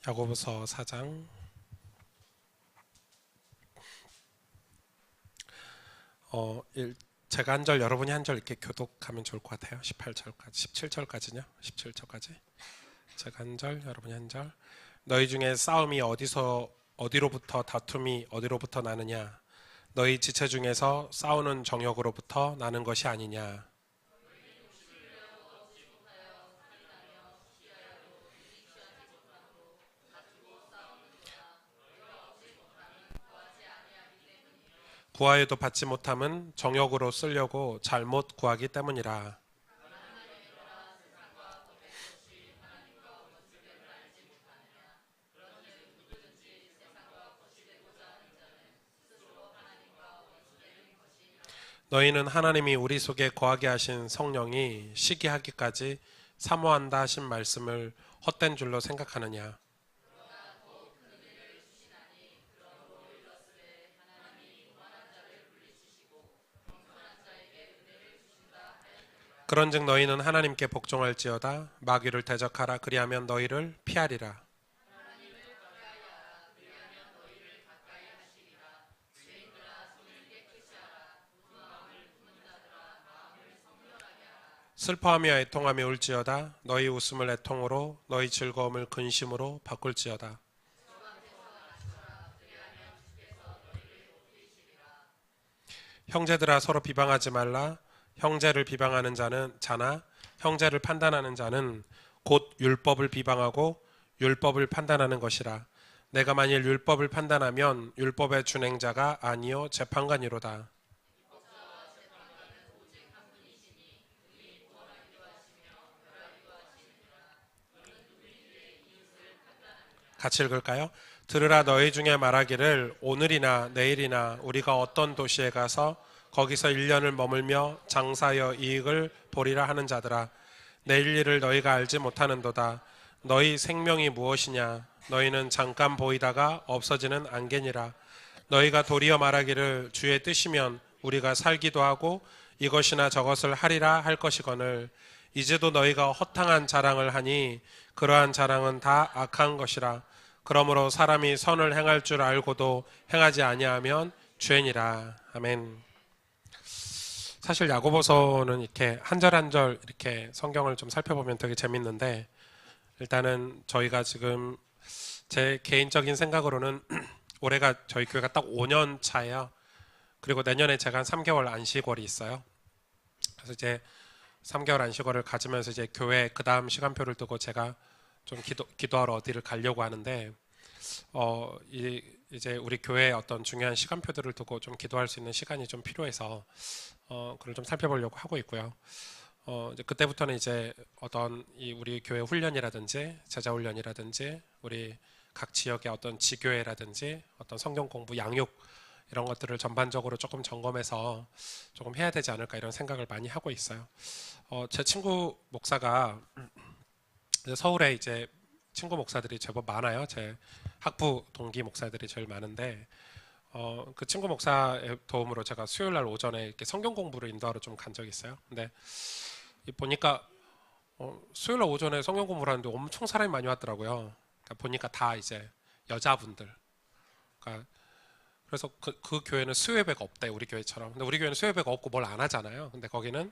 야고보서 4장 제가 한 절 여러분이 한 절 이렇게 교독하면 좋을 것 같아요. 18절까지 17절까지요. 17절까지 제가 한 절 여러분이 한 절. 너희 중에 싸움이 어디로부터 다툼이 어디로부터 나느냐? 너희 지체 중에서 싸우는 정욕으로부터 나는 것이 아니냐? 구하여도 받지 못함은 정욕으로 쓰려고 잘못 구하기 때문이라. 너희는 하나님이 우리 속에 거하게 하신 성령이 시기하기까지 사모한다 하신 말씀을 헛된 줄로 생각하느냐? 그런즉 너희는 하나님께 복종할지어다. 마귀를 대적하라. 그리하면 너희를 피하리라. 슬퍼하며 애통하며 울지어다. 너희 웃음을 애통으로 너희 즐거움을 근심으로 바꿀지어다. 형제들아 서로 비방하지 말라. 형제를 비방하는 자나 형제를 판단하는 자는 곧 율법을 비방하고 율법을 판단하는 것이라. 내가 만일 율법을 판단하면 율법의 준행자가 아니요 재판관이로다. 같이 읽을까요? 들으라. 너희 중에 말하기를 오늘이나 내일이나 우리가 어떤 도시에 가서 거기서 1년을 머물며 장사하여 이익을 보리라 하는 자들아, 내일 일을 너희가 알지 못하는도다. 너희 생명이 무엇이냐? 너희는 잠깐 보이다가 없어지는 안개니라. 너희가 도리어 말하기를 주의 뜻이면 우리가 살기도 하고 이것이나 저것을 하리라 할 것이거늘, 이제도 너희가 허탕한 자랑을 하니 그러한 자랑은 다 악한 것이라. 그러므로 사람이 선을 행할 줄 알고도 행하지 아니하면 죄니라. 아멘. 사실 야고보서는 이렇게 한 절 한 절 이렇게 성경을 좀 살펴보면 되게 재밌는데, 일단은 저희가 지금 제 개인적인 생각으로는 올해가 저희 교회가 딱 5년 차예요. 그리고 내년에 제가 한 3개월 안식월이 있어요. 그래서 이제 3개월 안식월을 가지면서 이제 교회 그 다음 시간표를 두고 제가 좀 기도하러 어디를 가려고 하는데, 이제 우리 교회의 어떤 중요한 시간표들을 두고 좀 기도할 수 있는 시간이 좀 필요해서 그걸 좀 살펴보려고 하고 있고요. 이제 그때부터는 이제 어떤 우리 교회 훈련이라든지 제자 훈련이라든지 우리 각 지역의 어떤 지교회라든지 어떤 성경 공부 양육 이런 것들을 전반적으로 조금 점검해서 조금 해야 되지 않을까 이런 생각을 많이 하고 있어요. 제 친구 목사가 서울에 이제 친구 목사들이 제법 많아요. 제 학부 동기 목사들이 제일 많은데, 그 친구 목사의 도움으로 제가 수요일 날 오전에 이렇게 성경 공부를 인도하러 좀 간 적이 있어요. 근데 보니까 수요일 날 오전에 성경 공부를 하는데 엄청 사람이 많이 왔더라고요. 그러니까 보니까 다 이제 여자분들. 그러니까 그래서 그 교회는 수요예배가 없대, 우리 교회처럼. 근데 우리 교회는 수요예배가 없고 뭘 안 하잖아요. 근데 거기는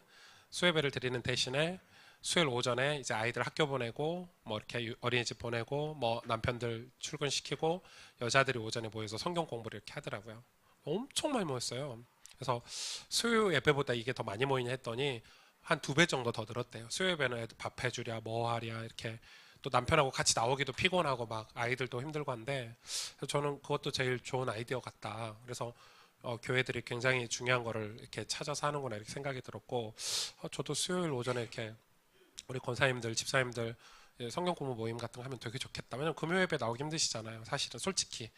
수요예배를 드리는 대신에 수요일 오전에 이제 아이들 학교 보내고 뭐 이렇게 어린이집 보내고 뭐 남편들 출근시키고 여자들이 오전에 모여서 성경 공부를 이렇게 하더라고요. 엄청 많이 모였어요. 그래서 수요 예배보다 이게 더 많이 모이냐 했더니 한 2배 정도 더 늘었대요. 수요 예배는 애들 밥 해주랴 뭐 하랴 이렇게, 또 남편하고 같이 나오기도 피곤하고 막 아이들도 힘들고 한데, 저는 그것도 제일 좋은 아이디어 같다. 그래서 교회들이 굉장히 중요한 거를 이렇게 찾아서 하는구나 이렇게 생각이 들었고, 저도 수요일 오전에 이렇게 우리 권사님들, 집사님들 성경 공부 모임 같은 거 하면 되게 좋겠다. 왜냐면 금요 예배 나오기 힘드시잖아요. 사실은 솔직히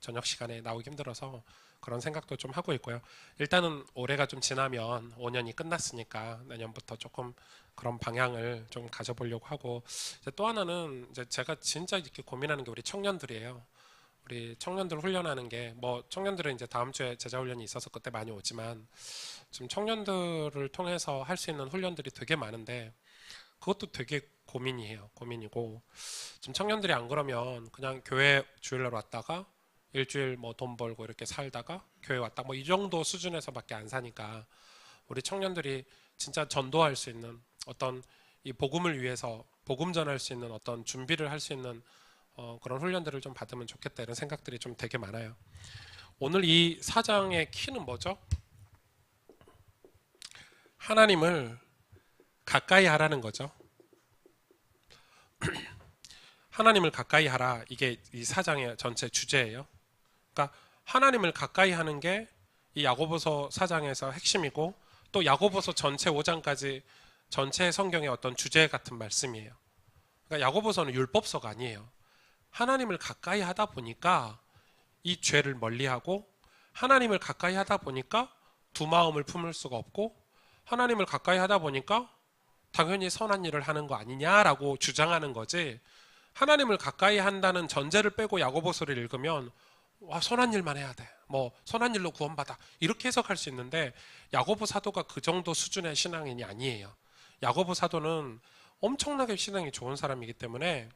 저녁 시간에 나오기 힘들어서 그런 생각도 좀 하고 있고요. 일단은 올해가 좀 지나면 5년이 끝났으니까 내년부터 조금 그런 방향을 좀 가져보려고 하고, 이제 또 하나는 이제 제가 진짜 이렇게 고민하는 게 우리 청년들이에요. 우리 청년들 훈련하는 게, 뭐 청년들은 이제 다음 주에 제자 훈련이 있어서 그때 많이 오지만 지금 청년들을 통해서 할 수 있는 훈련들이 되게 많은데 그것도 되게 고민이에요. 고민이고 지금 청년들이 안 그러면 그냥 교회 주일날 왔다가 일주일 뭐 돈 벌고 이렇게 살다가 교회 왔다 뭐 이 정도 수준에서밖에 안 사니까 우리 청년들이 진짜 전도할 수 있는 어떤 이 복음을 위해서 복음 전할 수 있는 어떤 준비를 할 수 있는 그런 훈련들을 좀 받으면 좋겠다 이런 생각들이 좀 되게 많아요. 오늘 이 사장의 키는 뭐죠? 하나님을 가까이 하라는 거죠. 하나님을 가까이 하라. 이게 이 사장의 전체 주제예요. 그러니까 하나님을 가까이 하는 게 이 야고보서 4장에서 핵심이고 또 야고보서 전체 5장까지 전체 성경의 어떤 주제 같은 말씀이에요. 그러니까 야고보서는 율법서가 아니에요. 하나님을 가까이 하다 보니까 이 죄를 멀리하고 하나님을 가까이 하다 보니까 두 마음을 품을 수가 없고 하나님을 가까이 하다 보니까 당연히 선한 일을 하는 거 아니냐라고 주장하는 거지. 하나님을 가까이 한다는 전제를 빼고 야고보서를 읽으면 와, 선한 일만 해야 돼. 뭐 선한 일로 구원받아. 이렇게 해석할 수 있는데 야고보 사도가 그 정도 수준의 신앙인이 아니에요. 야고보 사도는 엄청나게 신앙이 좋은 사람이기 때문에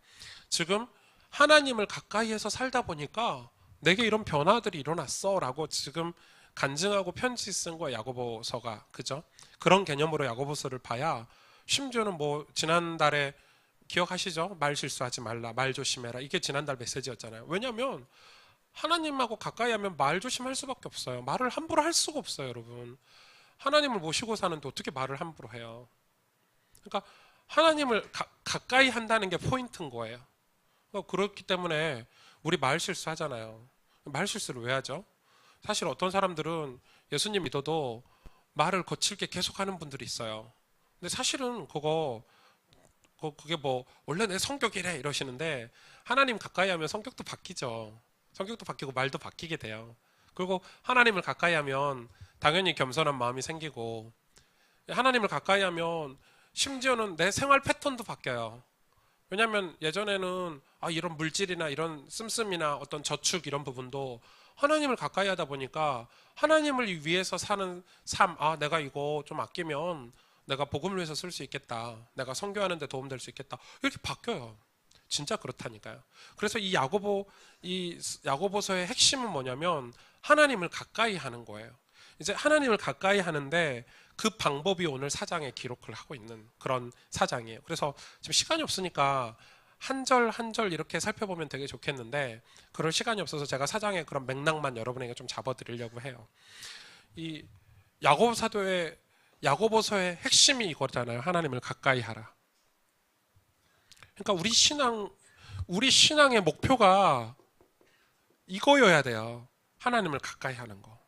지금 하나님을 가까이해서 살다 보니까 내게 이런 변화들이 일어났어 라고 지금 간증하고 편지 쓴 거예요. 야고보서가. 그죠? 그런 개념으로 야고보서를 봐야 심지어는 뭐 지난달에 기억하시죠? 말 실수하지 말라, 말 조심해라. 이게 지난달 메시지였잖아요. 왜냐하면 하나님하고 가까이 하면 말 조심할 수밖에 없어요. 말을 함부로 할 수가 없어요, 여러분. 하나님을 모시고 사는데 어떻게 말을 함부로 해요? 그러니까 하나님을 가까이 한다는 게 포인트인 거예요. 그렇기 때문에 우리 말 실수하잖아요. 말 실수를 왜 하죠? 사실 어떤 사람들은 예수님 믿어도 말을 거칠게 계속하는 분들이 있어요. 근데 사실은 그게 뭐 원래 내 성격이래 이러시는데 하나님 가까이 하면 성격도 바뀌죠. 성격도 바뀌고 말도 바뀌게 돼요. 그리고 하나님을 가까이 하면 당연히 겸손한 마음이 생기고 하나님을 가까이 하면 심지어는 내 생활 패턴도 바뀌어요. 왜냐하면 예전에는 이런 물질이나 이런 씀씀이나 어떤 저축 이런 부분도 하나님을 가까이 하다 보니까 하나님을 위해서 사는 삶, 내가 이거 좀 아끼면 내가 복음을 위해서 쓸 수 있겠다. 내가 선교하는 데 도움될 수 있겠다. 이렇게 바뀌어요. 진짜 그렇다니까요. 그래서 이 야고보서의 핵심은 뭐냐면 하나님을 가까이 하는 거예요. 이제 하나님을 가까이 하는데 그 방법이 오늘 사장에 기록을 하고 있는 그런 사장이에요. 그래서 지금 시간이 없으니까 한 절 한 절 이렇게 살펴보면 되게 좋겠는데 그럴 시간이 없어서 제가 사장의 그런 맥락만 여러분에게 좀 잡아드리려고 해요. 이 야고보서의 핵심이 이거잖아요. 하나님을 가까이 하라. 그러니까 우리 신앙의 목표가 이거여야 돼요. 하나님을 가까이 하는 거.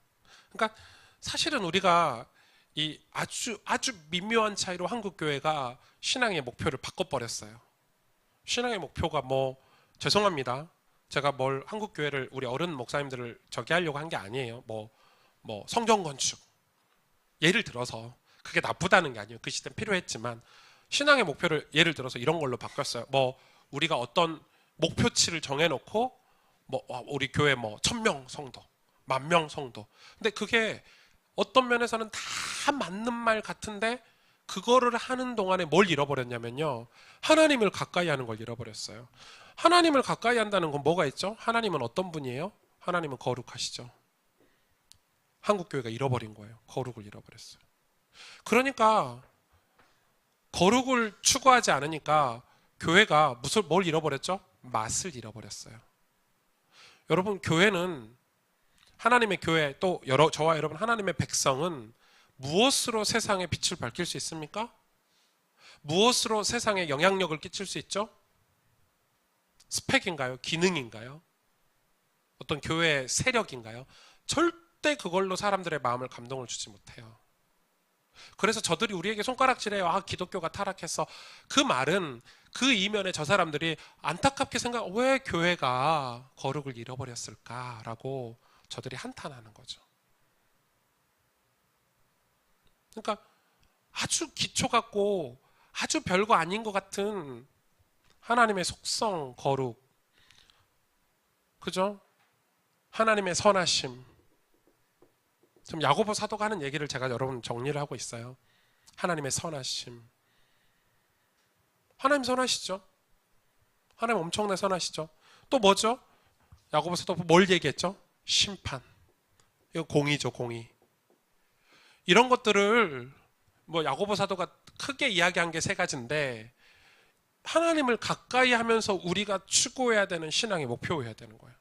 그러니까 사실은 우리가 이 아주 미묘한 차이로 한국 교회가 신앙의 목표를 바꿔버렸어요. 신앙의 목표가 죄송합니다. 제가 한국 교회를 우리 어른 목사님들을 저기 하려고 한 게 아니에요. 성전 건축. 예를 들어서 그게 나쁘다는 게 아니에요. 그 시대는 필요했지만 신앙의 목표를 예를 들어서 이런 걸로 바꿨어요. 우리가 어떤 목표치를 정해놓고 우리 교회 1000명 성도, 10,000명 성도. 근데 그게 어떤 면에서는 다 맞는 말 같은데 그거를 하는 동안에 뭘 잃어버렸냐면요. 하나님을 가까이 하는 걸 잃어버렸어요. 하나님을 가까이 한다는 건 뭐가 있죠? 하나님은 어떤 분이에요? 하나님은 거룩하시죠. 한국 교회가 잃어버린 거예요. 거룩을 잃어버렸어요. 그러니까 거룩을 추구하지 않으니까 교회가 뭘 잃어버렸죠? 맛을 잃어버렸어요. 여러분, 교회는 하나님의 교회 또 저와 여러분 하나님의 백성은 무엇으로 세상에 빛을 밝힐 수 있습니까? 무엇으로 세상에 영향력을 끼칠 수 있죠? 스펙인가요? 기능인가요? 어떤 교회의 세력인가요? 절대 그걸로 사람들의 마음을 감동을 주지 못해요. 그래서 저들이 우리에게 손가락질해요. 기독교가 타락했어. 그 말은 그 이면에 저 사람들이 안타깝게 왜 교회가 거룩을 잃어버렸을까라고 저들이 한탄하는 거죠. 그러니까 아주 기초 같고 아주 별거 아닌 것 같은 하나님의 속성, 거룩, 그죠? 하나님의 선하심. 지금 야고보 사도가 하는 얘기를 제가 여러분 정리를 하고 있어요. 하나님의 선하심. 하나님 선하시죠. 하나님 엄청나게 선하시죠. 또 뭐죠? 야고보서 또 뭘 얘기했죠? 심판. 이거 공의죠, 공의. 이런 것들을 뭐 야고보 사도가 크게 이야기한 게 세 가지인데 하나님을 가까이 하면서 우리가 추구해야 되는 신앙의 목표여야 되는 거예요.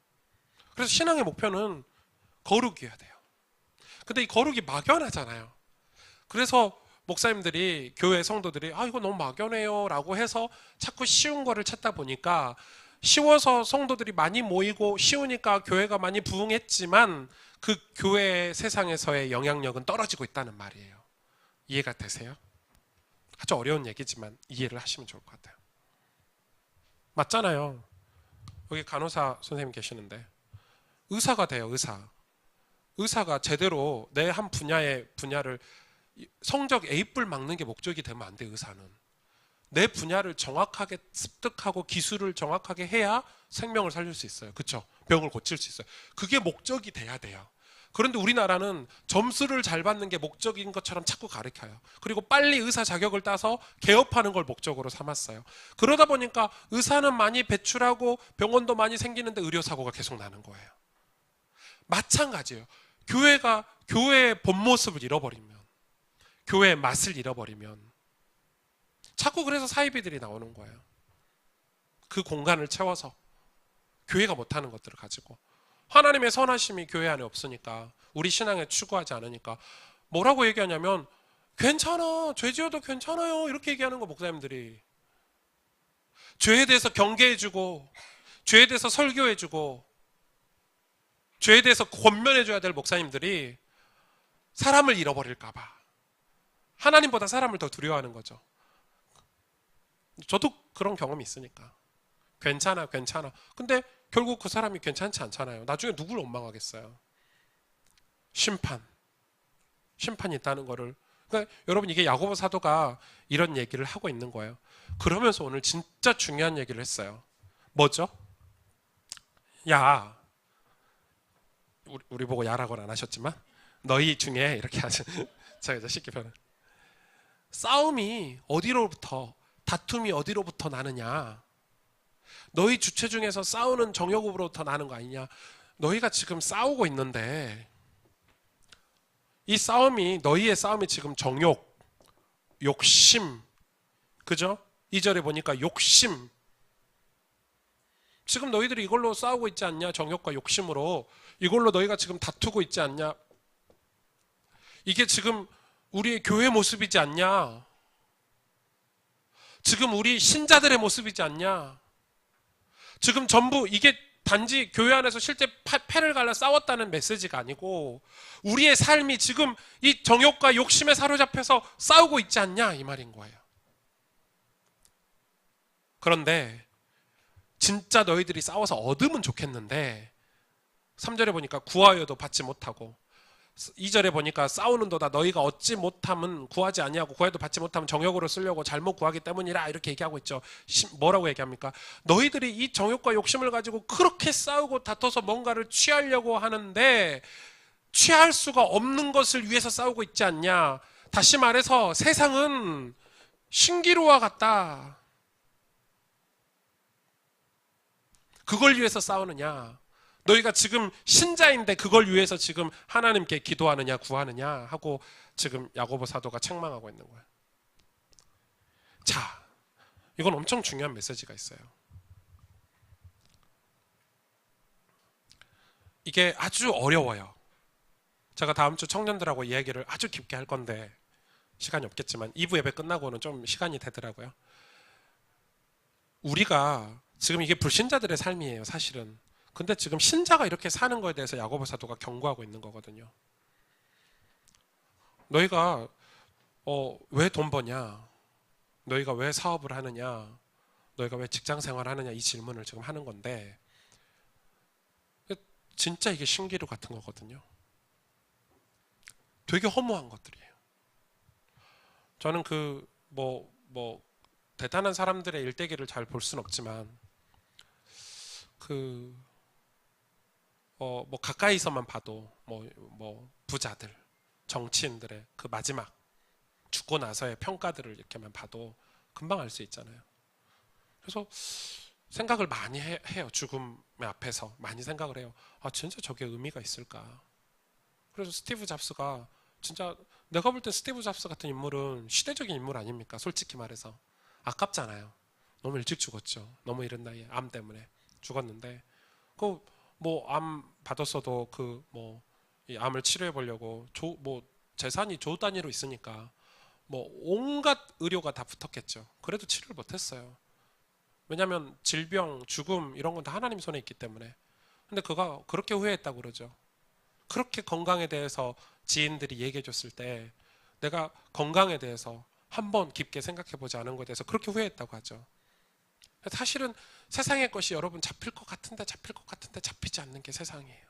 그래서 신앙의 목표는 거룩이어야 돼요. 근데 이 거룩이 막연하잖아요. 그래서 목사님들이 교회 성도들이 이거 너무 막연해요 라고 해서 자꾸 쉬운 거를 찾다 보니까 쉬워서 성도들이 많이 모이고 쉬우니까 교회가 많이 부흥했지만 그 교회의 세상에서의 영향력은 떨어지고 있다는 말이에요. 이해가 되세요? 아주 어려운 얘기지만 이해를 하시면 좋을 것 같아요. 맞잖아요. 여기 간호사 선생님 계시는데 의사가 돼요. 의사가 제대로 내 한 분야를 성적 A뿔 막는 게 목적이 되면 안 돼. 의사는 내 분야를 정확하게 습득하고 기술을 정확하게 해야 생명을 살릴 수 있어요. 그렇죠? 병을 고칠 수 있어요. 그게 목적이 돼야 돼요. 그런데 우리나라는 점수를 잘 받는 게 목적인 것처럼 자꾸 가르쳐요. 그리고 빨리 의사 자격을 따서 개업하는 걸 목적으로 삼았어요. 그러다 보니까 의사는 많이 배출하고 병원도 많이 생기는데 의료사고가 계속 나는 거예요. 마찬가지예요. 교회가 교회의 본 모습을 잃어버리면, 교회의 맛을 잃어버리면 자꾸 그래서 사이비들이 나오는 거예요. 그 공간을 채워서 교회가 못하는 것들을 가지고 하나님의 선하심이 교회 안에 없으니까 우리 신앙에 추구하지 않으니까 뭐라고 얘기하냐면 괜찮아, 죄 지어도 괜찮아요 이렇게 얘기하는 거. 목사님들이 죄에 대해서 경계해주고 죄에 대해서 설교해주고 죄에 대해서 권면해줘야 될 목사님들이 사람을 잃어버릴까 봐 하나님보다 사람을 더 두려워하는 거죠. 저도 그런 경험이 있으니까 괜찮아 근데 결국 그 사람이 괜찮지 않잖아요. 나중에 누굴 원망하겠어요. 심판이 있다는 거를. 그러니까 여러분, 이게 야고보 사도가 이런 얘기를 하고 있는 거예요. 그러면서 오늘 진짜 중요한 얘기를 했어요. 뭐죠? 야, 우리 보고 야라고는 안 하셨지만 너희 중에 이렇게 하죠. 제가 이제 쉽게 표현. 싸움이 어디로부터, 다툼이 어디로부터 나느냐? 너희 주체 중에서 싸우는 정욕으로부터 나는 거 아니냐? 너희가 지금 싸우고 있는데 너희의 싸움이 지금 정욕, 욕심, 그죠? 2절에 보니까 욕심. 지금 너희들이 이걸로 싸우고 있지 않냐? 정욕과 욕심으로 이걸로 너희가 지금 다투고 있지 않냐? 이게 지금 우리의 교회 모습이지 않냐? 지금 우리 신자들의 모습이지 않냐? 지금 전부 이게 단지 교회 안에서 실제 패를 갈라 싸웠다는 메시지가 아니고 우리의 삶이 지금 이 정욕과 욕심에 사로잡혀서 싸우고 있지 않냐 이 말인 거예요. 그런데 진짜 너희들이 싸워서 얻으면 좋겠는데 3절에 보니까 구하여도 받지 못하고 2절에 보니까 싸우는도다 너희가 얻지 못하면 구하지 아니하고 구해도 받지 못하면 정욕으로 쓰려고 잘못 구하기 때문이라 이렇게 얘기하고 있죠. 뭐라고 얘기합니까? 너희들이 이 정욕과 욕심을 가지고 그렇게 싸우고 다퉈서 뭔가를 취하려고 하는데 취할 수가 없는 것을 위해서 싸우고 있지 않냐. 다시 말해서 세상은 신기루와 같다. 그걸 위해서 싸우느냐? 너희가 지금 신자인데 그걸 위해서 지금 하나님께 기도하느냐 구하느냐 하고 지금 야고보 사도가 책망하고 있는 거예요. 자, 이건 엄청 중요한 메시지가 있어요. 이게 아주 어려워요. 제가 다음 주 청년들하고 이야기를 아주 깊게 할 건데 시간이 없겠지만 2부 예배 끝나고는 좀 시간이 되더라고요. 우리가 지금 이게 불신자들의 삶이에요, 사실은. 근데 지금 신자가 이렇게 사는 거에 대해서 야고보 사도가 경고하고 있는 거거든요. 너희가 왜 돈 버냐? 너희가 왜 사업을 하느냐? 너희가 왜 직장 생활을 하느냐? 이 질문을 지금 하는 건데 진짜 이게 신기루 같은 거거든요. 되게 허무한 것들이에요. 저는 대단한 사람들의 일대기를 잘 볼 수는 없지만 가까이서만 봐도 부자들, 정치인들의 그 마지막 죽고 나서의 평가들을 이렇게만 봐도 금방 알 수 있잖아요. 그래서 생각을 많이 해요. 죽음의 앞에서 많이 생각을 해요. 아, 진짜 저게 의미가 있을까? 그래서 스티브 잡스가 진짜 내가 볼 때 스티브 잡스 같은 인물은 시대적인 인물 아닙니까? 솔직히 말해서 아깝잖아요. 너무 일찍 죽었죠. 너무 이른 나이에 암 때문에 죽었는데 그 뭐 암 받았어도 그 뭐 이 암을 치료해 보려고 뭐 재산이 조 단위로 있으니까 뭐 온갖 의료가 다 붙었겠죠. 그래도 치료를 못했어요. 왜냐하면 질병, 죽음 이런 건 다 하나님 손에 있기 때문에. 근데 그가 그렇게 후회했다고 그러죠. 그렇게 건강에 대해서 지인들이 얘기해 줬을 때 내가 건강에 대해서 한번 깊게 생각해 보지 않은 것에 대해서 그렇게 후회했다고 하죠. 사실은 세상의 것이 여러분 잡힐 것 같은데 잡히지 않는 게 세상이에요.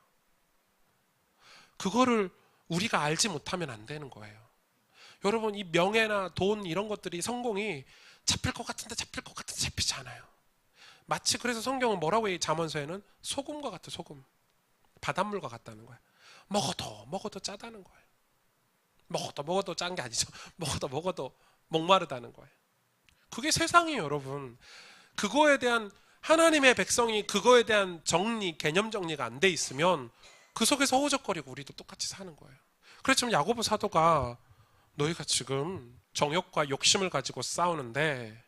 그거를 우리가 알지 못하면 안 되는 거예요. 여러분 이 명예나 돈 이런 것들이 성공이 잡힐 것 같은데 잡히지 않아요. 마치 그래서 성경은 뭐라고 해? 잠언서에는 소금과 같아 소금. 바닷물과 같다는 거예요. 먹어도 짜다는 거예요. 먹어도 짠 게 아니죠. 먹어도 목마르다는 거예요. 그게 세상이에요, 여러분. 그거에 대한 하나님의 백성이 그거에 대한 정리, 개념 정리가 안 돼 있으면 그 속에서 허우적거리고 우리도 똑같이 사는 거예요. 그래서 지금 야고보 사도가 너희가 지금 정욕과 욕심을 가지고 싸우는데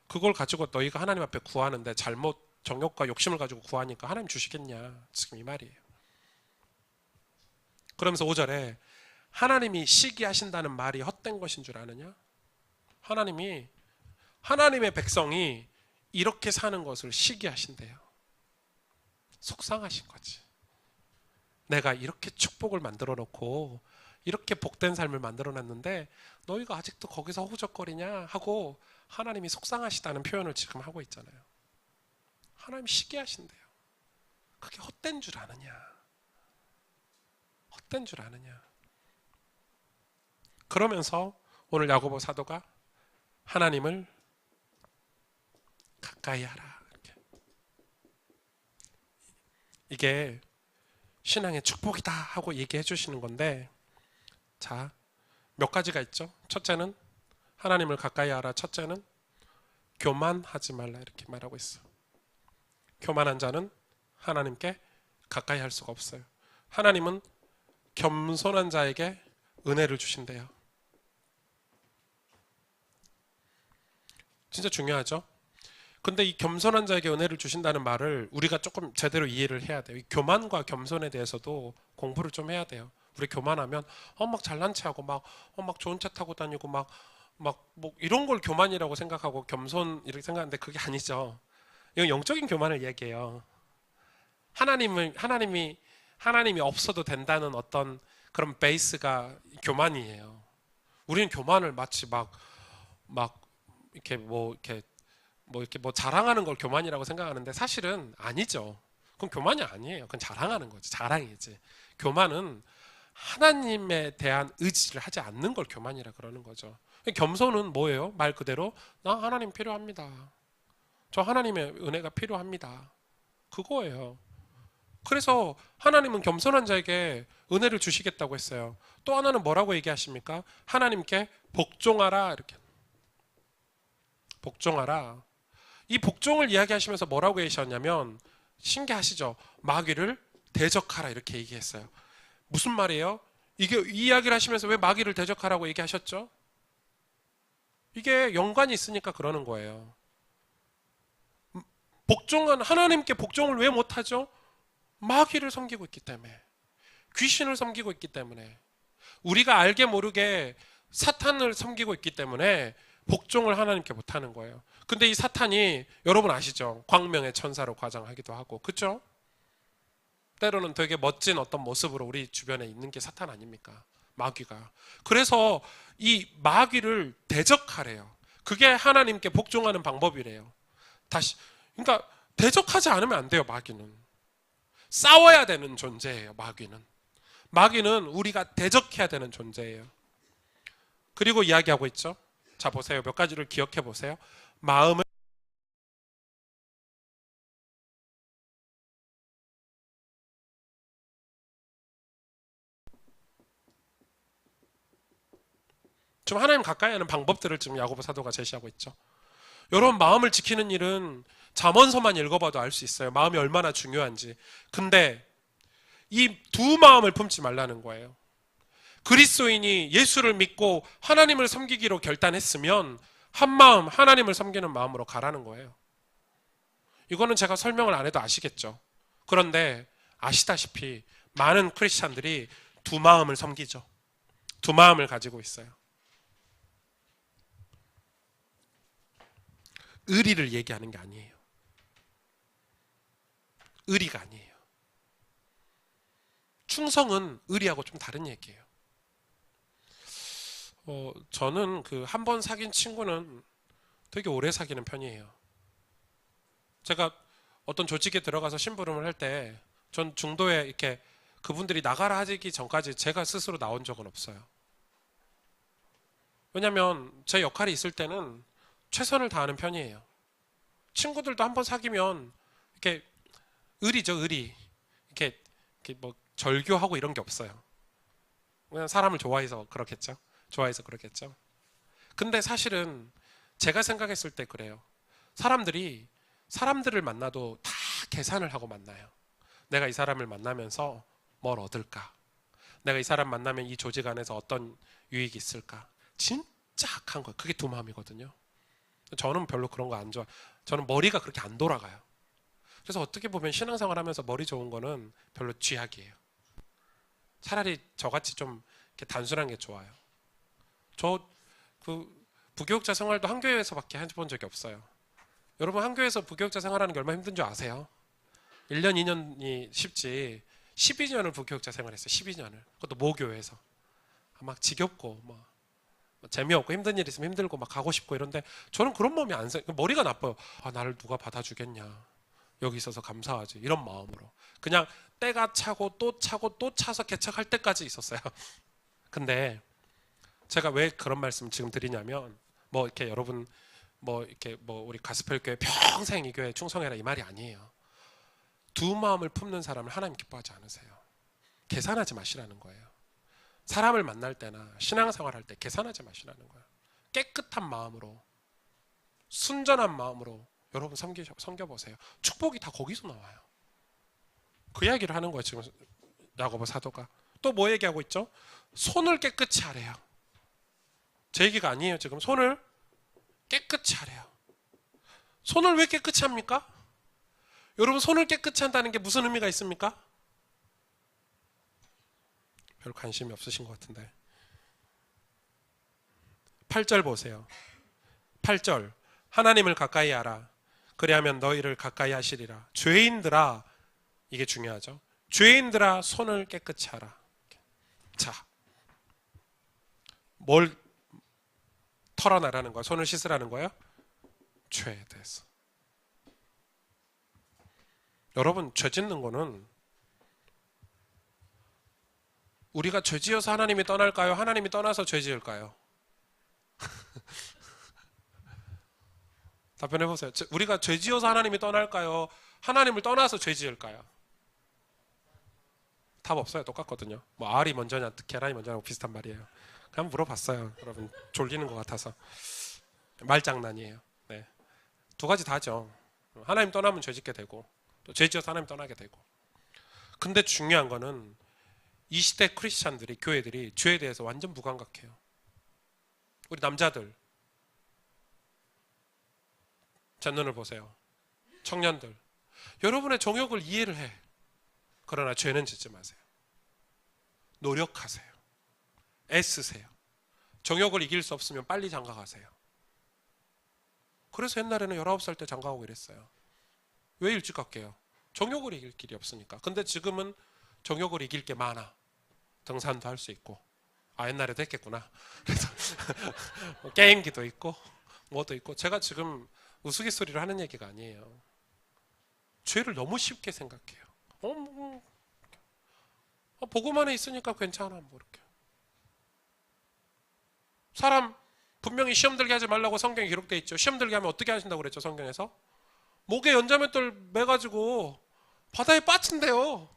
그걸 가지고 너희가 하나님 앞에 구하는데 잘못 정욕과 욕심을 가지고 구하니까 하나님 주시겠냐. 지금 이 말이에요. 그러면서 5절에 하나님이 시기하신다는 말이 헛된 것인 줄 아느냐? 하나님의 백성이 이렇게 사는 것을 시기하신대요. 속상하신 거지. 내가 이렇게 축복을 만들어 놓고 이렇게 복된 삶을 만들어 놨는데 너희가 아직도 거기서 허우적거리냐 하고 하나님이 속상하시다는 표현을 지금 하고 있잖아요. 하나님 시기하신대요. 그게 헛된 줄 아느냐? 헛된 줄 아느냐? 그러면서 오늘 야고보 사도가 하나님을 가까이 하라. 이렇게. 이게 신앙의 축복이다 하고 얘기해 주시는 건데 자, 몇 가지가 있죠. 첫째는 하나님을 가까이 하라. 첫째는 교만하지 말라 이렇게 말하고 있어. 교만한 자는 하나님께 가까이 할 수가 없어요. 하나님은 겸손한 자에게 은혜를 주신대요. 진짜 중요하죠. 근데 이 겸손한 자에게 은혜를 주신다는 말을 우리가 조금 제대로 이해를 해야 돼요. 이 교만과 겸손에 대해서도 공부를 좀 해야 돼요. 우리 교만하면 막 잘난 체하고 막 좋은 차 타고 다니고 막 뭐 이런 걸 교만이라고 생각하고 겸손 이렇게 생각하는데 그게 아니죠. 이건 영적인 교만을 얘기해요. 하나님이 없어도 된다는 어떤 그런 베이스가 교만이에요. 우리는 교만을 마치 막 이렇게 뭐 자랑하는 걸 교만이라고 생각하는데 사실은 아니죠. 그건 교만이 아니에요. 그건 자랑하는 거지. 자랑이지. 교만은 하나님에 대한 의지를 하지 않는 걸 교만이라 그러는 거죠. 겸손은 뭐예요? 말 그대로 나 하나님 필요합니다. 저 하나님의 은혜가 필요합니다. 그거예요. 그래서 하나님은 겸손한 자에게 은혜를 주시겠다고 했어요. 또 하나는 뭐라고 얘기하십니까? 하나님께 복종하라 이렇게. 복종하라. 이 복종을 이야기하시면서 뭐라고 얘기하셨냐면 신기하시죠? 마귀를 대적하라 이렇게 얘기했어요. 무슨 말이에요? 이게 이 이야기를 하시면서 왜 마귀를 대적하라고 얘기하셨죠? 이게 연관이 있으니까 그러는 거예요. 하나님께 복종을 왜 못하죠? 마귀를 섬기고 있기 때문에, 귀신을 섬기고 있기 때문에, 우리가 알게 모르게 사탄을 섬기고 있기 때문에 복종을 하나님께 못하는 거예요. 근데 이 사탄이 여러분 아시죠? 광명의 천사로 과장하기도 하고, 그렇죠? 때로는 되게 멋진 어떤 모습으로 우리 주변에 있는 게 사탄 아닙니까? 마귀가. 그래서 이 마귀를 대적하래요. 그게 하나님께 복종하는 방법이래요. 그러니까 대적하지 않으면 안 돼요. 마귀는 싸워야 되는 존재예요. 마귀는 우리가 대적해야 되는 존재예요. 그리고 이야기하고 있죠. 자, 보세요. 몇 가지를 기억해 보세요. 마음을 좀 하나님 가까이 하는 방법들을 지금 야고보 사도가 제시하고 있죠. 여러분, 마음을 지키는 일은 잠언서만 읽어봐도 알 수 있어요. 마음이 얼마나 중요한지. 근데 이 두 마음을 품지 말라는 거예요. 그리스도인이 예수를 믿고 하나님을 섬기기로 결단했으면 한 마음, 하나님을 섬기는 마음으로 가라는 거예요. 이거는 제가 설명을 안 해도 아시겠죠. 그런데 아시다시피 많은 크리스찬들이 두 마음을 섬기죠. 두 마음을 가지고 있어요. 의리를 얘기하는 게 아니에요. 의리가 아니에요. 충성은 의리하고 좀 다른 얘기예요. 저는 그 한 번 사귄 친구는 되게 오래 사귀는 편이에요. 제가 어떤 조직에 들어가서 심부름을 할 때 전 중도에 이렇게 그분들이 나가라 하기 전까지 제가 스스로 나온 적은 없어요. 왜냐면 제 역할이 있을 때는 최선을 다하는 편이에요. 친구들도 한 번 사귀면 이렇게 의리죠, 의리. 이렇게 뭐 절교하고 이런 게 없어요. 그냥 사람을 좋아해서 그렇겠죠. 좋아해서 그렇겠죠. 근데 사실은 제가 생각했을 때 그래요. 사람들을 만나도 다 계산을 하고 만나요. 내가 이 사람을 만나면서 뭘 얻을까? 내가 이 사람 만나면 이 조직 안에서 어떤 유익이 있을까? 진짜 악한 거예요. 그게 두 마음이거든요. 저는 별로 그런 거 안 좋아. 저는 머리가 그렇게 안 돌아가요. 그래서 어떻게 보면 신앙생활 하면서 머리 좋은 거는 별로 쥐약이에요. 차라리 저같이 좀 이렇게 단순한 게 좋아요. 저 그 부교육자 생활도 한 교회에서밖에 해본 적이 없어요. 여러분, 한 교회에서 부교육자 생활하는 게 얼마나 힘든 줄 아세요? 1년, 2년이 쉽지 12년을 부교육자 생활했어요. 12년을. 그것도 모교회에서. 막 지겹고 막 재미없고 힘든 일 있으면 힘들고 막 가고 싶고 이런데 저는 그런 마음이 안 생겨요. 머리가 나빠요. 나를 누가 받아주겠냐. 여기 있어서 감사하지. 이런 마음으로. 그냥 때가 차고 또 차고 또 차서 개척할 때까지 있었어요. 근데 제가 왜 그런 말씀 지금 드리냐면 뭐 이렇게 여러분 이렇게 우리 가스펠교회 평생 이 교회에 충성해라 이 말이 아니에요. 두 마음을 품는 사람을 하나님 기뻐하지 않으세요. 계산하지 마시라는 거예요. 사람을 만날 때나 신앙생활 할 때 계산하지 마시라는 거예요. 깨끗한 마음으로 순전한 마음으로 여러분 섬겨보세요. 축복이 다 거기서 나와요. 그 이야기를 하는 거예요. 지금 야고보 사도가. 또 뭐 얘기하고 있죠? 손을 깨끗이 하래요. 제 얘기가 아니에요. 지금 손을 깨끗이 하래요. 손을 왜 깨끗이 합니까? 여러분, 손을 깨끗이 한다는 게 무슨 의미가 있습니까? 별 관심이 없으신 것 같은데. 8절 보세요. 8절. 하나님을 가까이 하라. 그리하면 너희를 가까이 하시리라. 죄인들아, 이게 중요하죠. 죄인들아, 손을 깨끗이 하라. 자, 뭘 털어내라는 거야? 손을 씻으라는 거예요? 죄에 대해서. 여러분, 죄 짓는 거는 우리가 죄 지어서 하나님이 떠날까요? 하나님이 떠나서 죄 지을까요? 답변해 보세요. 우리가 죄 지어서 하나님이 떠날까요? 하나님을 떠나서 죄 지을까요? 답 없어요. 똑같거든요. 뭐 알이 먼저냐, 계란이 먼저냐고 비슷한 말이에요. 그냥 물어봤어요. 여러분, 졸리는 것 같아서. 말장난이에요. 네. 두 가지 다죠. 하나님 떠나면 죄 짓게 되고 또 죄 지어서 하나님 떠나게 되고. 근데 중요한 거는 이 시대 크리스찬들이, 교회들이 죄에 대해서 완전 무감각해요. 우리 남자들, 제 눈을 보세요. 청년들, 여러분의 정욕을 이해를 해. 그러나 죄는 짓지 마세요. 노력하세요. 애쓰세요. 정욕을 이길 수 없으면 빨리 장가가세요. 그래서 옛날에는 19살 때 장가가고 이랬어요. 왜 일찍 갈게요? 정욕을 이길 길이 없으니까. 근데 지금은 정욕을 이길 게 많아. 등산도 할 수 있고. 옛날에도 했겠구나. 그래서 게임기도 있고 뭐도 있고. 제가 지금 우스갯소리로 하는 얘기가 아니에요. 죄를 너무 쉽게 생각해요. 보고만 해 있으니까 괜찮아. 뭐 이렇게. 사람 분명히 시험 들게 하지 말라고 성경에 기록되어 있죠. 시험 들게 하면 어떻게 하신다고 그랬죠, 성경에서? 목에 연자맷돌 매가지고 바다에 빠친대요.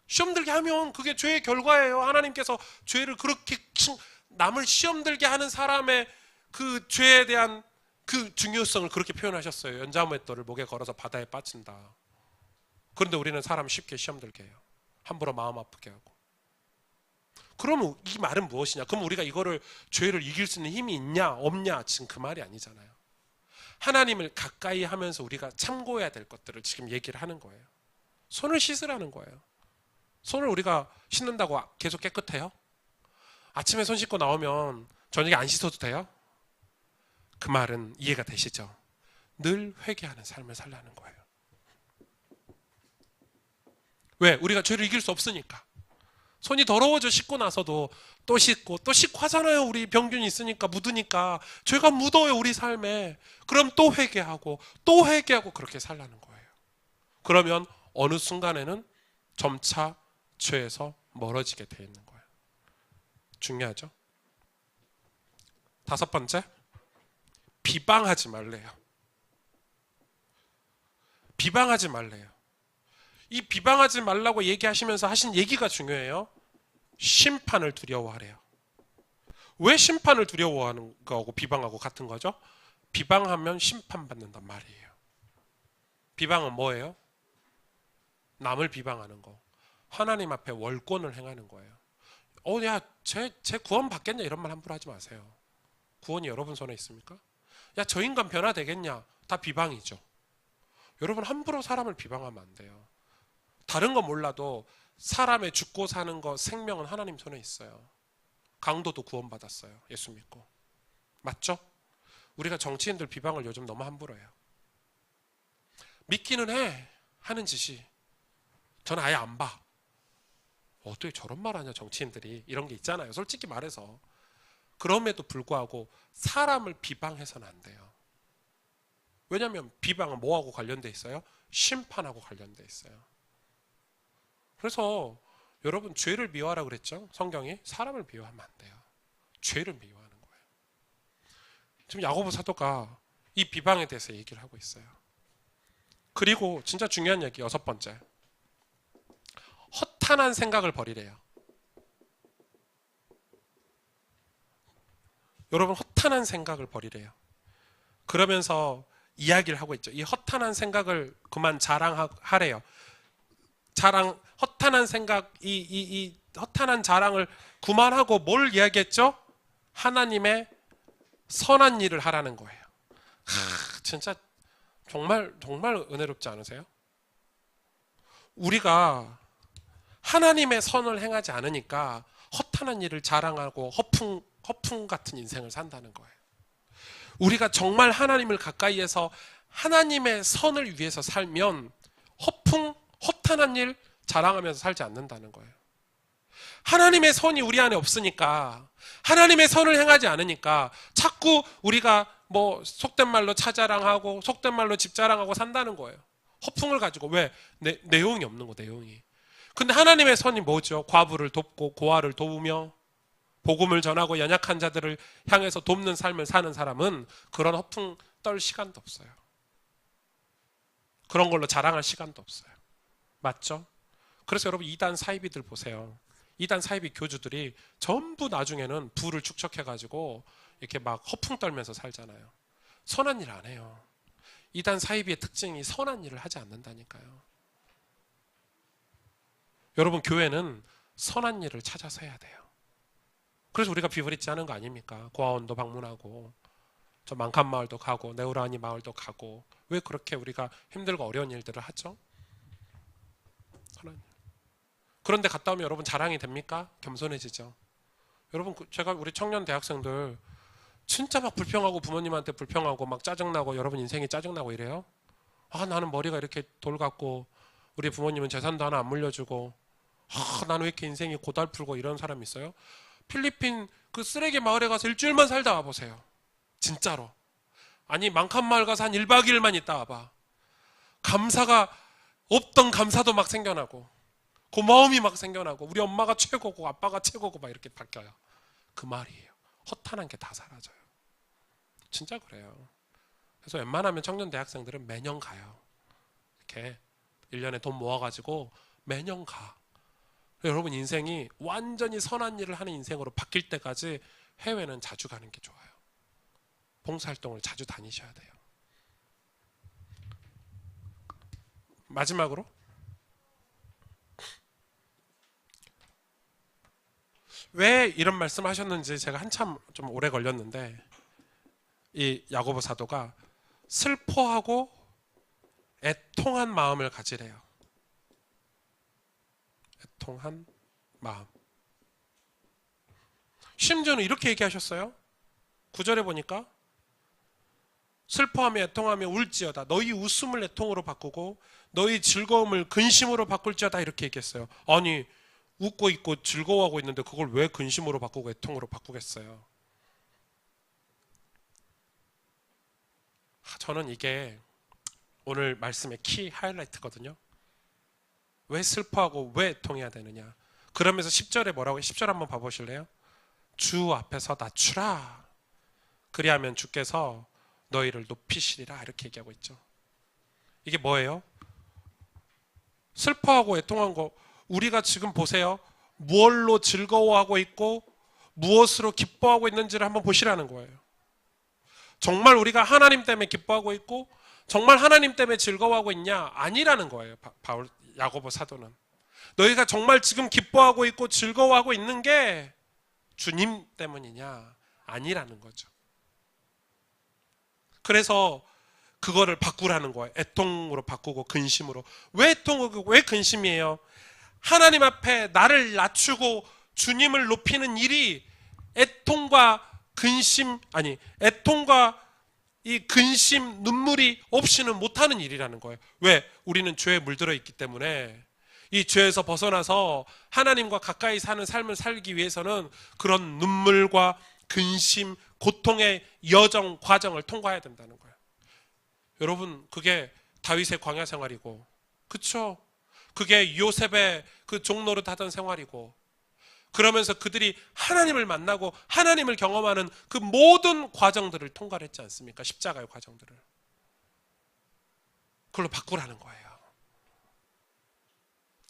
시험 들게 하면 그게 죄의 결과예요. 하나님께서 죄를 그렇게 남을 시험 들게 하는 사람의 그 죄에 대한 그 중요성을 그렇게 표현하셨어요. 연자무의 돌을 목에 걸어서 바다에 빠진다. 그런데 우리는 사람 쉽게 시험 들게 해요. 함부로 마음 아프게 하고. 그러면 이 말은 무엇이냐? 그럼 우리가 이거를 죄를 이길 수 있는 힘이 있냐 없냐? 지금 그 말이 아니잖아요. 하나님을 가까이 하면서 우리가 참고해야 될 것들을 지금 얘기를 하는 거예요. 손을 씻으라는 거예요. 손을 우리가 씻는다고 계속 깨끗해요? 아침에 손 씻고 나오면 저녁에 안 씻어도 돼요? 그 말은 이해가 되시죠? 늘 회개하는 삶을 살라는 거예요. 왜? 우리가 죄를 이길 수 없으니까. 손이 더러워져 씻고 나서도 또 씻고 하잖아요. 우리 병균이 있으니까 묻으니까 죄가 묻어요 우리 삶에. 그럼 또 회개하고 그렇게 살라는 거예요. 그러면 어느 순간에는 점차 죄에서 멀어지게 돼 있는 거예요. 중요하죠? 5번째, 비방하지 말래요. 비방하지 말래요. 이 비방하지 말라고 얘기하시면서 하신 얘기가 중요해요. 심판을 두려워하래요. 왜 심판을 두려워하는 거하고 비방하고 같은 거죠? 비방하면 심판받는단 말이에요. 비방은 뭐예요? 남을 비방하는 거. 하나님 앞에 월권을 행하는 거예요. 야, 쟤 구원 받겠냐? 이런 말 함부로 하지 마세요. 구원이 여러분 손에 있습니까? 야, 저 인간 변화되겠냐? 다 비방이죠. 여러분 함부로 사람을 비방하면 안 돼요. 다른 건 몰라도 사람의 죽고 사는 거, 생명은 하나님 손에 있어요. 강도도 구원받았어요. 예수 믿고. 맞죠? 우리가 정치인들 비방을 요즘 너무 함부로 해요. 믿기는 해. 하는 짓이. 저는 아예 안 봐. 어떻게 저런 말 하냐 정치인들이. 이런 게 있잖아요. 솔직히 말해서. 그럼에도 불구하고 사람을 비방해서는 안 돼요. 왜냐하면 비방은 뭐하고 관련돼 있어요? 심판하고 관련돼 있어요. 그래서 여러분 죄를 미워하라 그랬죠? 성경이. 사람을 미워하면 안 돼요. 죄를 미워하는 거예요. 지금 야고보 사도가 이 비방에 대해서 얘기를 하고 있어요. 그리고 진짜 중요한 얘기 6번째. 허탄한 생각을 버리래요. 여러분 허탄한 생각을 버리래요. 그러면서 이야기를 하고 있죠. 이 허탄한 생각을 그만 자랑하래요. 허탄한 생각, 이 허탄한 자랑을 그만하고 뭘 이야기했죠? 하나님의 선한 일을 하라는 거예요. 진짜 정말 은혜롭지 않으세요? 우리가 하나님의 선을 행하지 않으니까 허탄한 일을 자랑하고 허풍 같은 인생을 산다는 거예요. 우리가 정말 하나님을 가까이해서 하나님의 선을 위해서 살면 허탄한 일 자랑하면서 살지 않는다는 거예요. 하나님의 선이 우리 안에 없으니까, 하나님의 선을 행하지 않으니까 자꾸 우리가 뭐 속된 말로 차자랑하고 속된 말로 집자랑하고 산다는 거예요. 허풍을 가지고. 왜? 내용이 없는 거, 내용이. 근데 하나님의 선이 뭐죠? 과부를 돕고 고아를 도우며 복음을 전하고 연약한 자들을 향해서 돕는 삶을 사는 사람은 그런 허풍 떨 시간도 없어요. 그런 걸로 자랑할 시간도 없어요. 맞죠? 그래서 여러분 이단 사이비들 보세요. 이단 사이비 교주들이 전부 나중에는 부를 축적해가지고 이렇게 막 허풍 떨면서 살잖아요. 선한 일 안 해요. 이단 사이비의 특징이 선한 일을 하지 않는다니까요. 여러분 교회는 선한 일을 찾아서 해야 돼요. 그래서 우리가 비브리지 하는 거 아닙니까? 고아원도 방문하고 저 만칸마을도 가고 네우라니 마을도 가고. 왜 그렇게 우리가 힘들고 어려운 일들을 하죠? 그런데 갔다 오면 여러분 자랑이 됩니까? 겸손해지죠. 여러분 제가 우리 청년 대학생들 진짜 막 불평하고 부모님한테 불평하고 막 짜증나고 여러분 인생이 짜증나고 이래요? 나는 머리가 이렇게 돌 같고 우리 부모님은 재산도 하나 안 물려주고 나는 왜 이렇게 인생이 고달프고 이런 사람 있어요? 필리핀 그 쓰레기 마을에 가서 일주일만 살다 와보세요. 진짜로. 아니 만칸마을 가서 한 1박 2일만 있다 와봐. 감사가 없던 감사도 막 생겨나고 고마움이 막 생겨나고 우리 엄마가 최고고 아빠가 최고고 막 이렇게 바뀌어요. 그 말이에요. 허탄한 게 다 사라져요. 진짜 그래요. 그래서 웬만하면 청년 대학생들은 매년 가요. 이렇게 1년에 돈 모아가지고 매년 가. 여러분 인생이 완전히 선한 일을 하는 인생으로 바뀔 때까지 해외는 자주 가는 게 좋아요. 봉사활동을 자주 다니셔야 돼요. 마지막으로 왜 이런 말씀 하셨는지 제가 한참 좀 오래 걸렸는데, 이 야고보 사도가 슬퍼하고 애통한 마음을 가지래요. 애통한 마음. 심지어는 이렇게 얘기하셨어요. 9절에 보니까 슬퍼하며 애통하며 울지어다. 너희 웃음을 애통으로 바꾸고 너희 즐거움을 근심으로 바꿀지어다. 이렇게 얘기했어요. 아니, 웃고 있고 즐거워하고 있는데 그걸 왜 근심으로 바꾸고 애통으로 바꾸겠어요? 저는 이게 오늘 말씀의 키 하이라이트거든요. 왜 슬퍼하고 왜 애통해야 되느냐. 그러면서 10절에 뭐라고 해요? 10절 한번 봐보실래요? 주 앞에서 낮추라. 그리하면 주께서 너희를 높이시리라. 이렇게 얘기하고 있죠. 이게 뭐예요? 슬퍼하고 애통한 거, 우리가 지금 보세요. 무엇로 즐거워하고 있고 무엇으로 기뻐하고 있는지를 한번 보시라는 거예요. 정말 우리가 하나님 때문에 기뻐하고 있고 정말 하나님 때문에 즐거워하고 있냐? 아니라는 거예요. 야고보 사도는. 너희가 정말 지금 기뻐하고 있고 즐거워하고 있는 게 주님 때문이냐? 아니라는 거죠. 그래서 그거를 바꾸라는 거예요. 애통으로 바꾸고 근심으로. 왜 애통이고 왜 근심이에요? 하나님 앞에 나를 낮추고 주님을 높이는 일이 애통과 이 근심, 눈물이 없이는 못하는 일이라는 거예요. 왜? 우리는 죄에 물들어 있기 때문에 이 죄에서 벗어나서 하나님과 가까이 사는 삶을 살기 위해서는 그런 눈물과 근심, 고통의 여정, 과정을 통과해야 된다는 거예요. 여러분, 그게 다윗의 광야 생활이고, 그쵸? 그게 요셉의 그 종노릇 하던 생활이고, 그러면서 그들이 하나님을 만나고 하나님을 경험하는 그 모든 과정들을 통과를 했지 않습니까? 십자가의 과정들을. 그걸로 바꾸라는 거예요.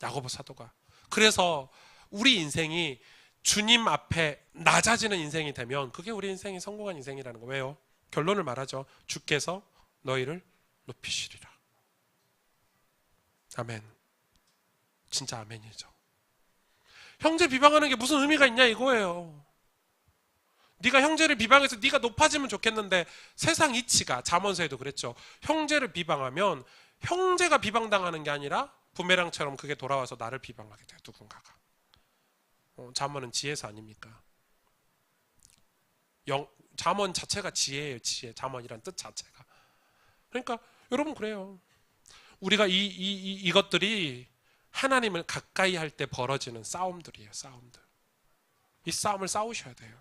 야고보 사도가. 그래서 우리 인생이 주님 앞에 낮아지는 인생이 되면 그게 우리 인생이 성공한 인생이라는 거예요. 왜요? 결론을 말하죠. 주께서 너희를 높이시리라. 아멘. 진짜 아멘이죠. 형제 비방하는 게 무슨 의미가 있냐 이거예요. 네가 형제를 비방해서 네가 높아지면 좋겠는데 세상 이치가, 잠언서에도 그랬죠. 형제를 비방하면 형제가 비방당하는 게 아니라 부메랑처럼 그게 돌아와서 나를 비방하게 돼요. 누군가가. 잠언은 지혜서 아닙니까? 잠언 자체가 지혜예요. 지혜. 잠언이란 뜻 자체가. 그러니까 여러분 그래요. 우리가 이것들이 하나님을 가까이 할 때 벌어지는 싸움들이에요. 싸움들. 이 싸움을 싸우셔야 돼요.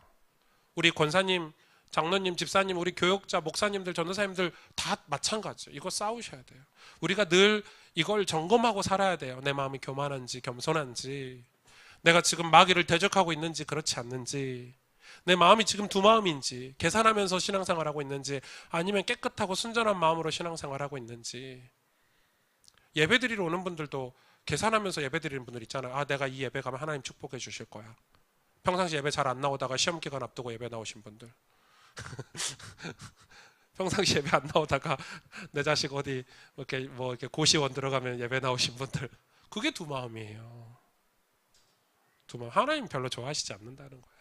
우리 권사님, 장로님, 집사님, 우리 교역자, 목사님들, 전도사님들 다 마찬가지예요. 이거 싸우셔야 돼요. 우리가 늘 이걸 점검하고 살아야 돼요. 내 마음이 교만한지 겸손한지, 내가 지금 마귀를 대적하고 있는지 그렇지 않는지, 내 마음이 지금 두 마음인지, 계산하면서 신앙생활하고 있는지 아니면 깨끗하고 순전한 마음으로 신앙생활하고 있는지. 예배드리러 오는 분들도 계산하면서 예배드리는 분들 있잖아요. 아, 내가 이 예배 가면 하나님 축복해 주실 거야. 평상시 예배 잘 안 나오다가 시험 기간 앞두고 예배 나오신 분들. 평상시 예배 안 나오다가 내 자식 어디 이렇게 고시원 들어가면 예배 나오신 분들. 그게 두 마음이에요. 두 마음. 하나님 별로 좋아하시지 않는다는 거예요.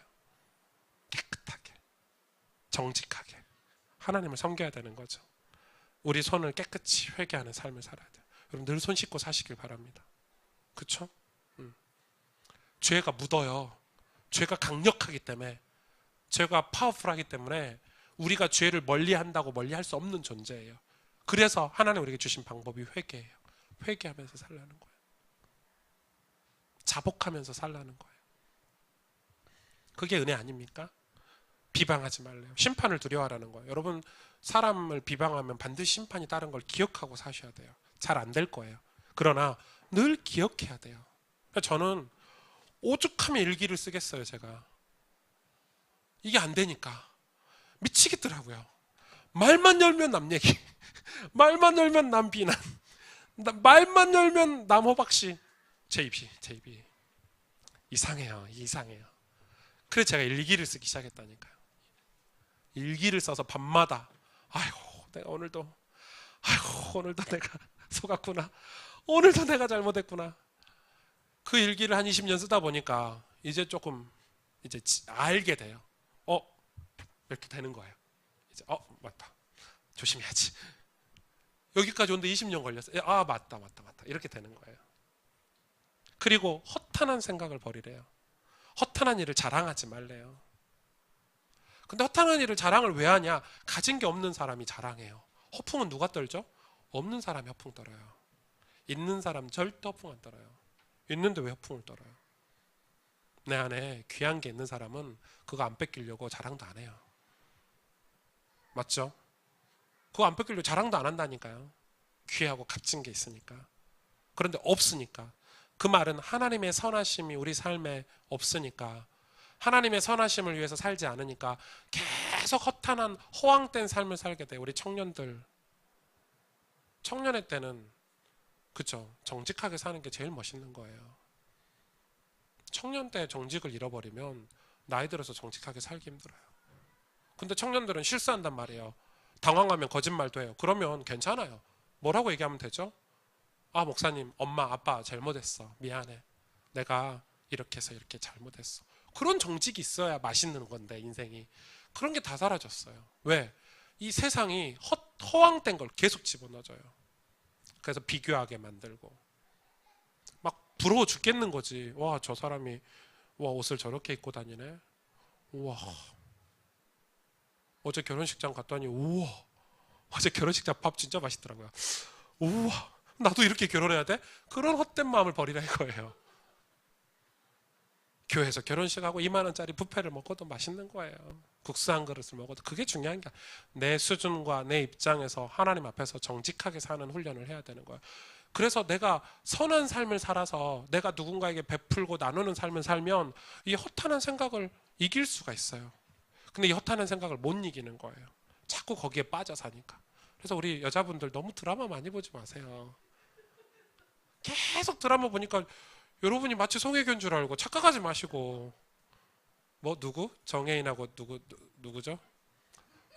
깨끗하게, 정직하게 하나님을 섬겨야 되는 거죠. 우리 손을 깨끗이 회개하는 삶을 살아야 돼요. 여러분 늘 손 씻고 사시길 바랍니다. 그렇죠? 죄가 묻어요. 죄가 강력하기 때문에, 죄가 파워풀하기 때문에 우리가 죄를 멀리한다고 멀리할 수 없는 존재예요. 그래서 하나님 우리에게 주신 방법이 회개예요. 회개하면서 살라는 거예요. 자복하면서 살라는 거예요. 그게 은혜 아닙니까? 비방하지 말래요. 심판을 두려워하라는 거예요. 여러분 사람을 비방하면 반드시 심판이 따른 걸 기억하고 사셔야 돼요. 잘 안 될 거예요. 그러나 늘 기억해야 돼요. 저는 오죽하면 일기를 쓰겠어요. 제가 이게 안 되니까 미치겠더라고요. 말만 열면 남 얘기, 말만 열면 남 비난, 말만 열면 남 호박씨. 제 입이 이상해요. 이상해요. 그래서 제가 일기를 쓰기 시작했다니까요. 일기를 써서 밤마다 아이고 내가 오늘도 내가 속았구나. 오늘도 내가 잘못했구나. 그 일기를 한 20년 쓰다 보니까 이제 조금 이제 알게 돼요. 이렇게 되는 거예요. 이제 맞다. 조심해야지. 여기까지 오는데 20년 걸렸어요. 맞다. 이렇게 되는 거예요. 그리고 허탄한 생각을 버리래요. 허탄한 일을 자랑하지 말래요. 근데 허탄한 일을 자랑을 왜 하냐? 가진 게 없는 사람이 자랑해요. 허풍은 누가 떨죠? 없는 사람이 허풍 떨어요. 있는 사람 절대 허풍 안 떨어요. 있는데 왜 허풍을 떨어요? 내 안에 귀한 게 있는 사람은 그거 안 뺏기려고 자랑도 안 해요. 맞죠? 그거 안 뺏기려고 자랑도 안 한다니까요. 귀하고 값진 게 있으니까. 그런데 없으니까. 그 말은 하나님의 선하심이 우리 삶에 없으니까, 하나님의 선하심을 위해서 살지 않으니까 계속 허탄한 허황된 삶을 살게 돼요. 우리 청년들. 청년의 때는 그쵸, 정직하게 사는 게 제일 멋있는 거예요. 청년 때 정직을 잃어버리면 나이 들어서 정직하게 살기 힘들어요. 근데 청년들은 실수한단 말이에요. 당황하면 거짓말도 해요. 그러면 괜찮아요. 뭐라고 얘기하면 되죠? 목사님, 엄마, 아빠 잘못했어. 미안해. 내가 이렇게 해서 이렇게 잘못했어. 그런 정직이 있어야 맛있는 건데, 인생이. 그런 게 다 사라졌어요. 왜? 이 세상이 허황된 걸 계속 집어넣어줘요. 그래서 비교하게 만들고 막 부러워 죽겠는 거지. 와, 저 사람이 옷을 저렇게 입고 다니네. 우와. 어제 결혼식장 갔더니 우와. 어제 결혼식장 밥 진짜 맛있더라고요. 우와. 나도 이렇게 결혼해야 돼? 그런 헛된 마음을 버리라 이거예요. 교회에서 결혼식하고 2만 원짜리 뷔페를 먹어도 맛있는 거예요. 국수 한 그릇을 먹어도 그게 중요한 게, 내 수준과 내 입장에서 하나님 앞에서 정직하게 사는 훈련을 해야 되는 거예요. 그래서 내가 선한 삶을 살아서 내가 누군가에게 베풀고 나누는 삶을 살면 이 허탄한 생각을 이길 수가 있어요. 근데 이 허탄한 생각을 못 이기는 거예요. 자꾸 거기에 빠져 사니까. 그래서 우리 여자분들 너무 드라마 많이 보지 마세요. 계속 드라마 보니까 여러분이 마치 송혜교인 줄 알고 착각하지 마시고. 누구? 정혜인하고 누구죠?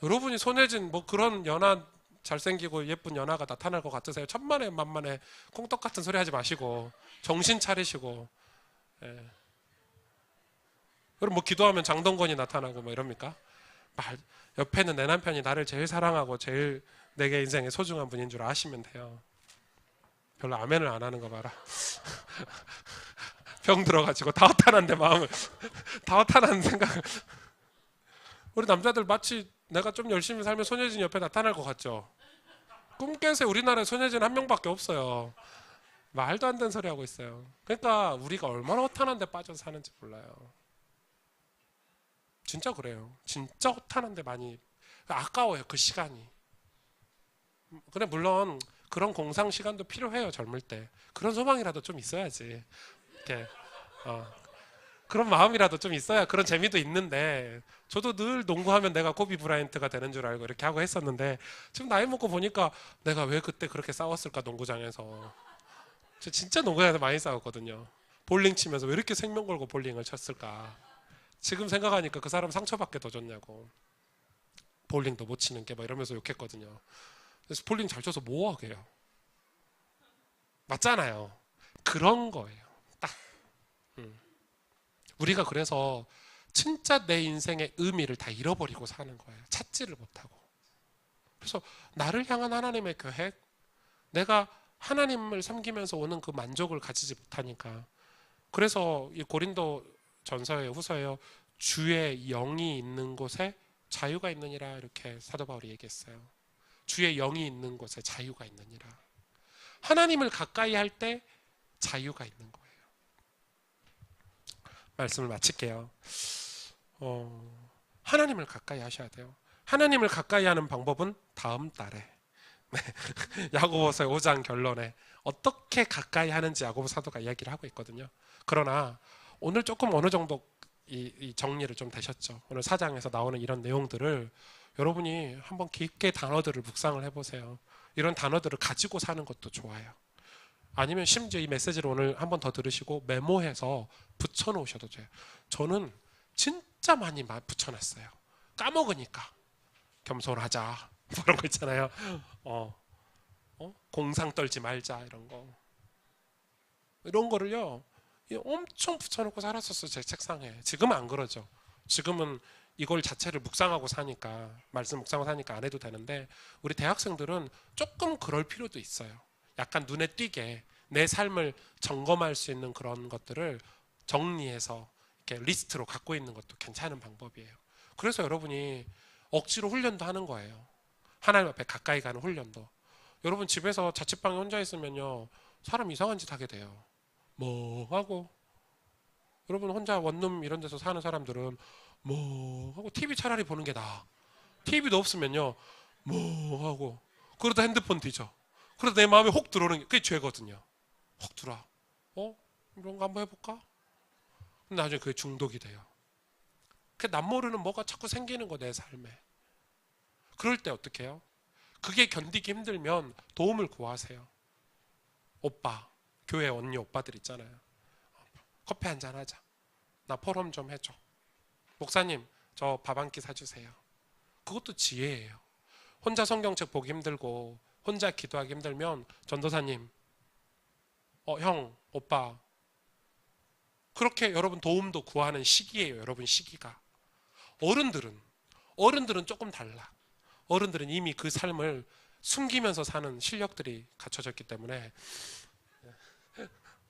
여러분이 손예진 그런 연하, 잘생기고 예쁜 연하가 나타날 것 같으세요? 천만에 만만에 콩떡 같은 소리 하지 마시고 정신 차리시고. 예. 그럼 기도하면 장동건이 나타나고 이럽니까? 옆에는 내 남편이 나를 제일 사랑하고 제일 내게 인생의 소중한 분인 줄 아시면 돼요. 별로 아멘을 안 하는 거 봐라. 병 들어가지고 다 허탄한데 마음을 다 허탄한 생각을. 우리 남자들 마치 내가 좀 열심히 살면 손예진 옆에 나타날 것 같죠? 꿈 깨세요. 우리나라에 손예진 한 명밖에 없어요. 말도 안 되는 소리 하고 있어요. 그러니까 우리가 얼마나 허탄한 데 빠져서 사는지 몰라요. 진짜 그래요. 진짜 허탄한 데 많이 아까워요. 그 시간이. 근데 물론 그런 공상 시간도 필요해요. 젊을 때. 그런 소망이라도 좀 있어야지. 이렇게 그런 마음이라도 좀 있어야 그런 재미도 있는데, 저도 늘 농구하면 내가 코비 브라이언트가 되는 줄 알고 이렇게 하고 했었는데, 지금 나이 먹고 보니까 내가 왜 그때 그렇게 싸웠을까. 농구장에서. 저 진짜 농구장에서 많이 싸웠거든요. 볼링 치면서 왜 이렇게 생명 걸고 볼링을 쳤을까. 지금 생각하니까 그 사람 상처받게 더 줬냐고. 볼링도 못 치는 게 이러면서 욕했거든요. 그래서 볼링 잘 쳐서 뭐 하게요. 맞잖아요. 그런 거예요. 딱. 우리가 그래서 진짜 내 인생의 의미를 다 잃어버리고 사는 거예요. 찾지를 못하고. 그래서 나를 향한 하나님의 계획, 내가 하나님을 섬기면서 오는 그 만족을 가지지 못하니까. 그래서 이 고린도 전서에 후서에요. 주의 영이 있는 곳에 자유가 있느니라, 이렇게 사도 바울이 얘기했어요. 주의 영이 있는 곳에 자유가 있느니라. 하나님을 가까이 할 때 자유가 있는 거예요. 말씀을 마칠게요. 하나님을 가까이 하셔야 돼요. 하나님을 가까이 하는 방법은 다음 달에 야고보서 5장 결론에 어떻게 가까이 하는지 야고보 사도가 이야기를 하고 있거든요. 그러나 오늘 조금 어느 정도 이 정리를 좀 되셨죠. 오늘 4장에서 나오는 이런 내용들을 여러분이 한번 깊게 단어들을 묵상을 해보세요. 이런 단어들을 가지고 사는 것도 좋아요. 아니면 심지어 이 메시지를 오늘 한번 더 들으시고 메모해서 붙여놓으셔도 돼요. 저는 진짜 많이 붙여놨어요. 까먹으니까. 겸손하자 뭐 그런 거 있잖아요. 어, 공상 떨지 말자 이런 거를요 엄청 붙여놓고 살았었어요. 제 책상에. 지금은 안 그러죠. 지금은 이걸 자체를 묵상하고 사니까, 말씀 묵상하고 사니까 안 해도 되는데, 우리 대학생들은 조금 그럴 필요도 있어요. 약간 눈에 띄게 내 삶을 점검할 수 있는 그런 것들을 정리해서 이렇게 리스트로 갖고 있는 것도 괜찮은 방법이에요. 그래서 여러분이 억지로 훈련도 하는 거예요. 하나님 앞에 가까이 가는 훈련도. 여러분 집에서 자취방에 혼자 있으면요 사람 이상한 짓 하게 돼요. 뭐 하고, 여러분 혼자 원룸 이런 데서 사는 사람들은 뭐 하고 TV 차라리 보는 게 나아. TV도 없으면요 뭐 하고 그러다 핸드폰 뒤져. 그러다 내 마음에 혹 들어오는 게 그게 죄거든요. 혹 들어와. 이런 거 한번 해볼까? 근데 나중에 그게 중독이 돼요. 그 남모르는 뭐가 자꾸 생기는 거 내 삶에. 그럴 때 어떻게 해요? 그게 견디기 힘들면 도움을 구하세요. 오빠, 교회 언니 오빠들 있잖아요. 커피 한잔 하자. 나 포럼 좀 해줘. 목사님, 저 밥 한 끼 사주세요. 그것도 지혜예요. 혼자 성경책 보기 힘들고 혼자 기도하기 힘들면 전도사님, 형, 오빠, 그렇게 여러분 도움도 구하는 시기예요. 여러분 시기가. 어른들은 조금 달라. 어른들은 이미 그 삶을 숨기면서 사는 실력들이 갖춰졌기 때문에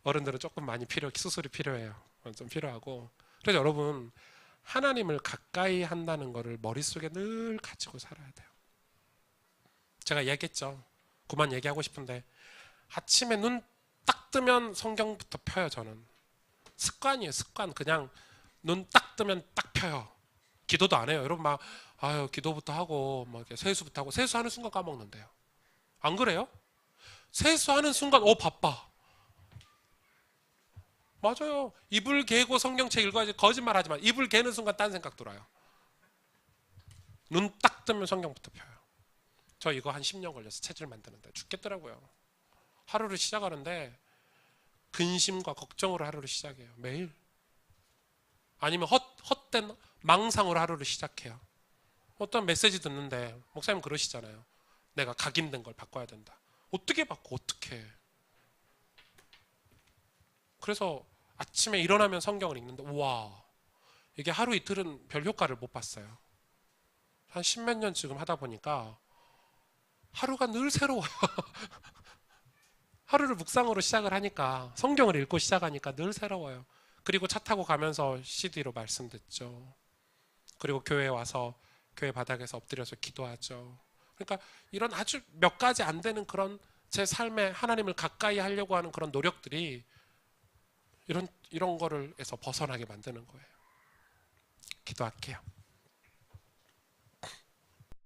어른들은 조금 많이 수술이 필요해요. 좀 필요하고. 그래서 여러분 하나님을 가까이 한다는 것을 머릿속에 늘 가지고 살아야 돼요. 제가 얘기했죠. 그만 얘기하고 싶은데 아침에 눈 딱 뜨면 성경부터 펴요. 저는 습관이에요. 습관. 그냥 눈 딱 뜨면 딱 펴요. 기도도 안 해요. 여러분 막 아유 기도부터 하고 막 이렇게 세수부터 하고 세수하는 순간 까먹는데요. 안 그래요? 세수하는 순간 바빠. 맞아요. 이불 개고 성경책 읽어야지. 거짓말하지만 이불 개는 순간 딴 생각 들어요. 눈 딱 뜨면 성경부터 펴요. 저 이거 한 10년 걸려서 체질 만드는데 죽겠더라고요. 하루를 시작하는데 근심과 걱정으로 하루를 시작해요. 매일. 아니면 헛된 망상으로 하루를 시작해요. 어떤 메시지 듣는데 목사님 그러시잖아요. 내가 각인된 걸 바꿔야 된다. 어떻게 바꿔? 어떻게? 그래서 아침에 일어나면 성경을 읽는데 우와 이게 하루 이틀은 별 효과를 못 봤어요. 한 십몇 년 지금 하다 보니까 하루가 늘 새로워요. 하루를 묵상으로 시작을 하니까 성경을 읽고 시작하니까 늘 새로워요. 그리고 차 타고 가면서 CD로 말씀 듣죠. 그리고 교회에 와서 교회 바닥에서 엎드려서 기도하죠. 그러니까 이런 아주 몇 가지 안 되는 그런 제 삶에 하나님을 가까이 하려고 하는 그런 노력들이 이런 거를 해서 벗어나게 만드는 거예요. 기도할게요.